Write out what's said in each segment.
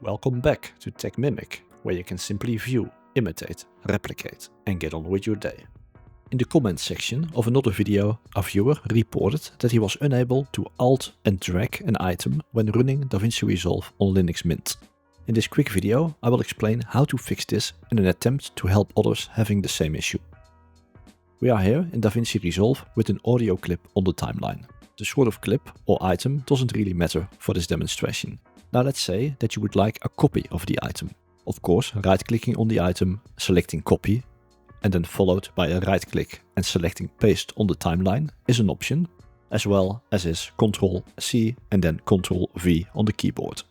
Welcome back to TECHMIMIC, where you can simply view, imitate, replicate, and get on with your day. In the comments section of another video, a viewer reported that he was unable to ALT and drag an item when running DaVinci Resolve on Linux Mint. In this quick video, I will explain how to fix this in an attempt to help others having the same issue. We are here in DaVinci Resolve with an audio clip on the timeline. The sort of clip or item doesn't really matter for this demonstration. Now let's say that you would like a copy of the item. Of course, right-clicking on the item, selecting copy, and then followed by a right-click and selecting paste on the timeline is an option, as well as is Ctrl-C and then Ctrl-V on the keyboard.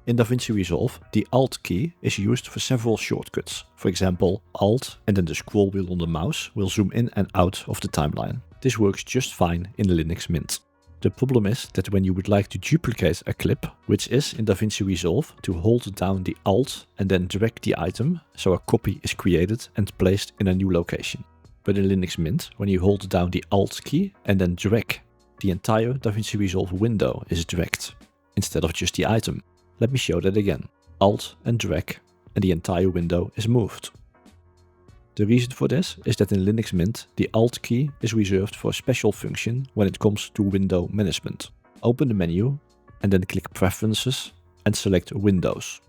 In DaVinci Resolve, the Alt key is used for several shortcuts. For example, Alt and then the scroll wheel on the mouse will zoom in and out of the timeline. This works just fine in Linux Mint. The problem is that when you would like to duplicate a clip, which is in DaVinci Resolve to hold down the Alt and then drag the item so a copy is created and placed in a new location. But in Linux Mint, when you hold down the Alt key and then drag, the entire DaVinci Resolve window is dragged instead of just the item. Let me show that again. Alt and drag and the entire window is moved. The reason for this is that in Linux Mint, the Alt key is reserved for a special function when it comes to window management. Open the menu and then click Preferences and select Windows.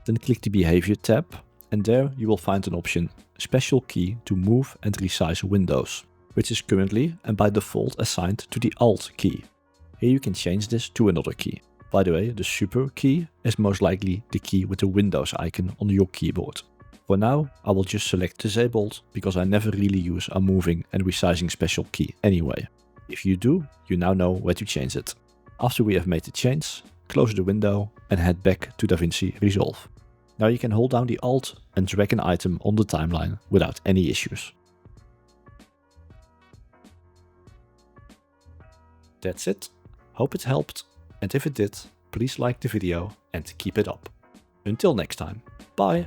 Then click the Behavior tab and there you will find an option Special key to move and resize windows, which is currently and by default assigned to the Alt key. Here you can change this to another key. By the way, the Super key is most likely the key with the Windows icon on your keyboard. For now, I will just select Disabled because I never really use a moving and resizing special key anyway. If you do, you now know where to change it. After we have made the change, close the window and head back to DaVinci Resolve. Now you can hold down the Alt and drag an item on the timeline without any issues. That's it. Hope it helped, and if it did, please like the video and keep it up. Until next time, bye!